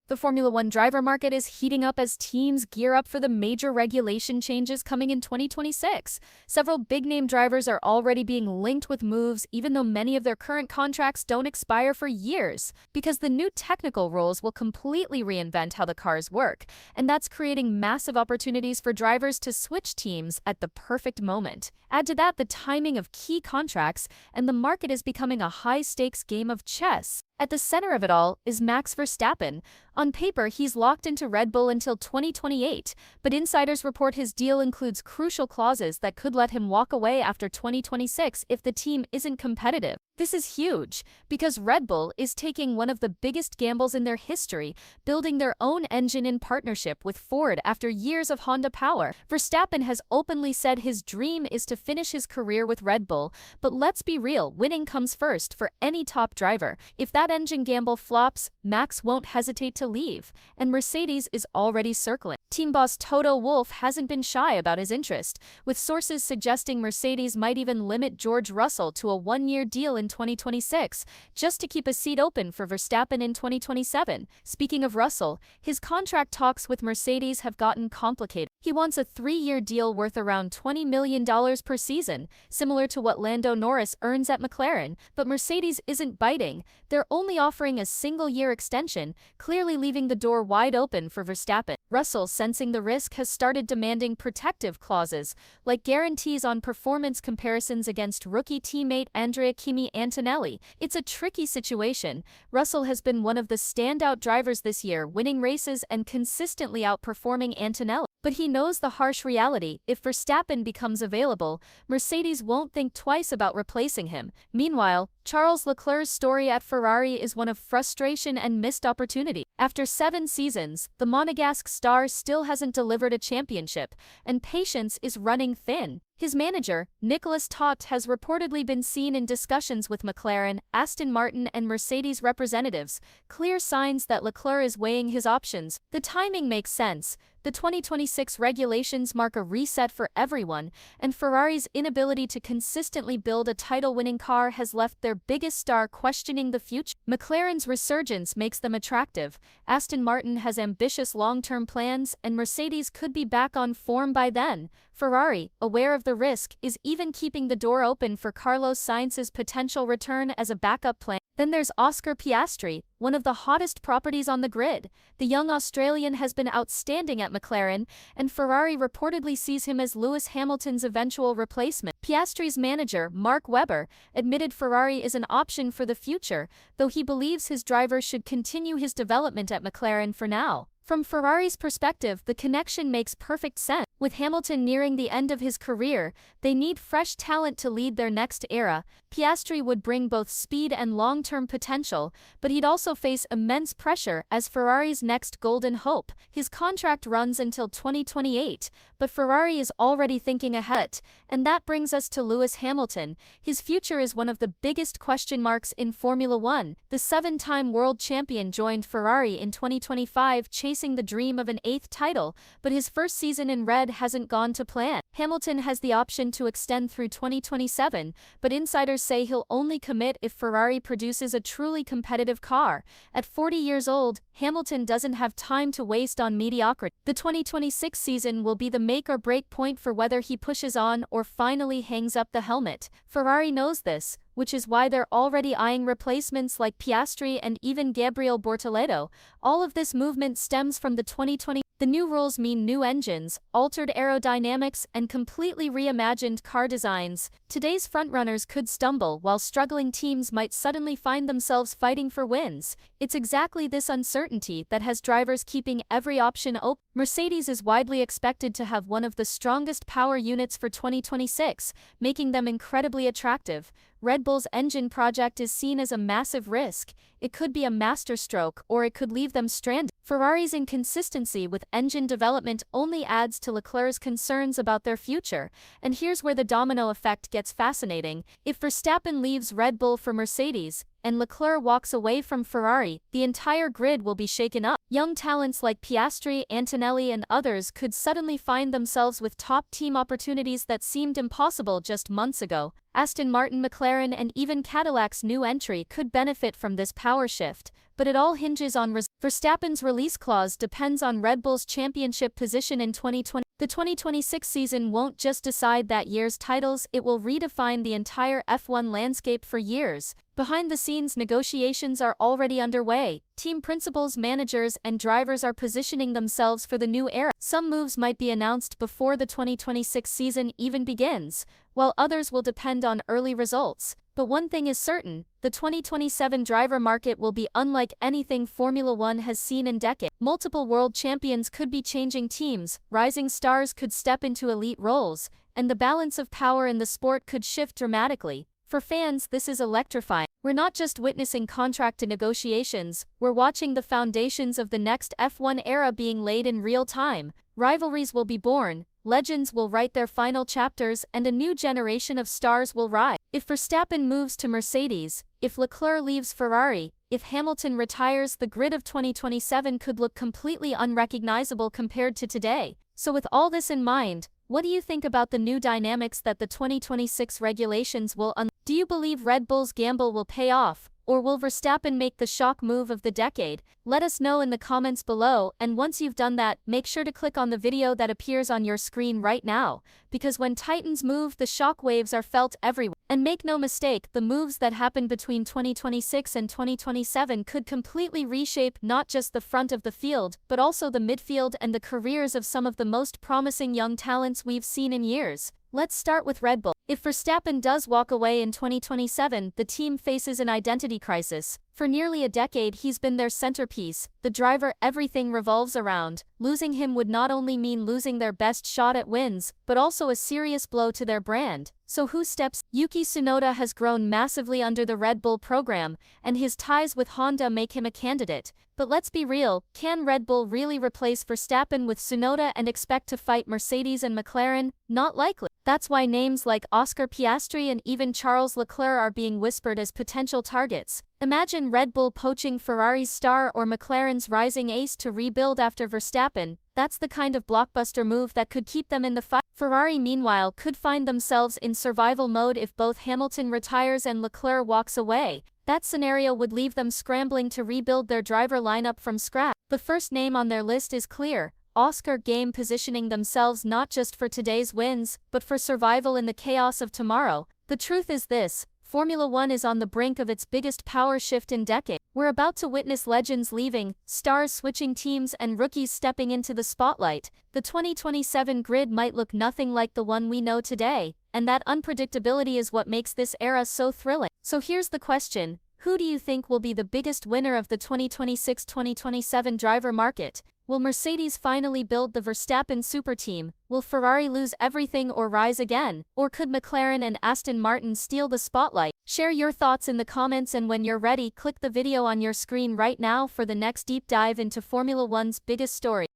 The Formula One driver market is heating up as teams gear up for the major regulation changes coming in 2026. Several big-name drivers are already being linked with moves, even though many of their current contracts don't expire for years, because the new technical rules will completely reinvent how the cars work, and that's creating massive opportunities for drivers to switch teams at the perfect moment. Add to that the timing of key contracts, and the market is becoming a high-stakes game of chess. At the center of it all is Max Verstappen. On paper, he's locked into Red Bull until 2028, but insiders report his deal includes crucial clauses that could let him walk away after 2026 if the team isn't competitive. This is huge, because Red Bull is taking one of the biggest gambles in their history, building their own engine in partnership with Ford after years of Honda power. Verstappen has openly said his dream is to finish his career with Red Bull, but let's be real, winning comes first for any top driver. If that engine gamble flops, Max won't hesitate to leave, and Mercedes is already circling. Team boss Toto Wolff hasn't been shy about his interest, with sources suggesting Mercedes might even limit George Russell to a one-year deal in 2026, just to keep a seat open for Verstappen in 2027. Speaking of Russell, his contract talks with Mercedes have gotten complicated. He wants a 3-year deal worth around $20 million per season, similar to what Lando Norris earns at McLaren, but Mercedes isn't biting. They're only offering a single-year extension, clearly leaving the door wide open for Verstappen. Russell, sensing the risk, has started demanding protective clauses, like guarantees on performance comparisons against rookie teammate Andrea Kimi Antonelli. It's a tricky situation. Russell has been one of the standout drivers this year, winning races and consistently outperforming Antonelli. But he knows the harsh reality: if Verstappen becomes available, Mercedes won't think twice about replacing him. Meanwhile, Charles Leclerc's story at Ferrari is one of frustration and missed opportunity. After 7 seasons, the Monegasque star still hasn't delivered a championship, and patience is running thin. His manager, Nicolas Tott, has reportedly been seen in discussions with McLaren, Aston Martin, and Mercedes representatives, clear signs that Leclerc is weighing his options. The timing makes sense. The 2026 regulations mark a reset for everyone, and Ferrari's inability to consistently build a title-winning car has left their biggest star questioning the future. McLaren's resurgence makes them attractive. Aston Martin has ambitious long-term plans, and Mercedes could be back on form by then. Ferrari, aware of the risk, is even keeping the door open for Carlos Sainz's potential return as a backup plan. Then there's Oscar Piastri, one of the hottest properties on the grid. The young Australian has been outstanding at McLaren, and Ferrari reportedly sees him as Lewis Hamilton's eventual replacement. Piastri's manager, Mark Webber, admitted Ferrari is an option for the future, though he believes his driver should continue his development at McLaren for now. From Ferrari's perspective, the connection makes perfect sense. With Hamilton nearing the end of his career, they need fresh talent to lead their next era. Piastri would bring both speed and long-term potential, but he'd also face immense pressure as Ferrari's next golden hope. His contract runs until 2028, but Ferrari is already thinking ahead, and that brings us to Lewis Hamilton. His future is one of the biggest question marks in Formula One. The 7-time world champion joined Ferrari in 2025, chasing the dream of an 8th title, but his first season in red hasn't gone to plan. Hamilton has the option to extend through 2027, but insiders say he'll only commit if Ferrari produces a truly competitive car. At 40 years old, Hamilton doesn't have time to waste on mediocrity. The 2026 season will be the make-or-break point for whether he pushes on or finally hangs up the helmet. Ferrari knows this, which is why they're already eyeing replacements like Piastri and even Gabriel Bortoleto. All of this movement stems from the 2020. The new rules mean new engines, altered aerodynamics, and completely reimagined car designs. Today's frontrunners could stumble, while struggling teams might suddenly find themselves fighting for wins. It's exactly this uncertainty that has drivers keeping every option open. Mercedes is widely expected to have one of the strongest power units for 2026, making them incredibly attractive. Red Bull's engine project is seen as a massive risk. It could be a masterstroke, or it could leave them stranded. Ferrari's inconsistency with engine development only adds to Leclerc's concerns about their future. And here's where the domino effect gets fascinating. If Verstappen leaves Red Bull for Mercedes, and Leclerc walks away from Ferrari, the entire grid will be shaken up. Young talents like Piastri, Antonelli, and others could suddenly find themselves with top team opportunities that seemed impossible just months ago. Aston Martin, McLaren, and even Cadillac's new entry could benefit from this power shift, but it all hinges on Verstappen's release clause depends on Red Bull's championship position in 2020. The 2026 season won't just decide that year's titles, it will redefine the entire F1 landscape for years. Behind the scenes, negotiations are already underway. Team principals, managers, and drivers are positioning themselves for the new era. Some moves might be announced before the 2026 season even begins, while others will depend on early results. But one thing is certain, the 2027 driver market will be unlike anything Formula One has seen in decades. Multiple world champions could be changing teams, rising stars could step into elite roles, and the balance of power in the sport could shift dramatically. For fans, this is electrifying. We're not just witnessing contract negotiations, we're watching the foundations of the next F1 era being laid in real time. Rivalries will be born, legends will write their final chapters, and a new generation of stars will rise. If Verstappen moves to Mercedes, if Leclerc leaves Ferrari, if Hamilton retires, the grid of 2027 could look completely unrecognizable compared to today. So with all this in mind, what do you think about the new dynamics that the 2026 regulations will unleash? Do you believe Red Bull's gamble will pay off, or will Verstappen make the shock move of the decade? Let us know in the comments below, and once you've done that, make sure to click on the video that appears on your screen right now, because when Titans move, the shock waves are felt everywhere. And make no mistake, the moves that happen between 2026 and 2027 could completely reshape not just the front of the field, but also the midfield and the careers of some of the most promising young talents we've seen in years. Let's start with Red Bull. If Verstappen does walk away in 2027, the team faces an identity crisis. For nearly a decade, he's been their centerpiece, the driver everything revolves around. Losing him would not only mean losing their best shot at wins, but also a serious blow to their brand. So who steps? Yuki Tsunoda has grown massively under the Red Bull program, and his ties with Honda make him a candidate. But let's be real, can Red Bull really replace Verstappen with Tsunoda and expect to fight Mercedes and McLaren? Not likely. That's why names like Oscar Piastri and even Charles Leclerc are being whispered as potential targets. Imagine Red Bull poaching Ferrari's star or McLaren's rising ace to rebuild after Verstappen. That's the kind of blockbuster move that could keep them in the fight. Ferrari, meanwhile, could find themselves in survival mode if both Hamilton retires and Leclerc walks away. That scenario would leave them scrambling to rebuild their driver lineup from scratch. The first name on their list is clear. Oscar game, positioning themselves not just for today's wins, but for survival in the chaos of tomorrow. The truth is this, Formula One is on the brink of its biggest power shift in decades. We're about to witness legends leaving, stars switching teams, and rookies stepping into the spotlight. The 2027 grid might look nothing like the one we know today, and that unpredictability is what makes this era so thrilling. So here's the question, who do you think will be the biggest winner of the 2026-2027 driver market? Will Mercedes finally build the Verstappen super team? Will Ferrari lose everything or rise again? Or could McLaren and Aston Martin steal the spotlight? Share your thoughts in the comments, and when you're ready, click the video on your screen right now for the next deep dive into Formula One's biggest story.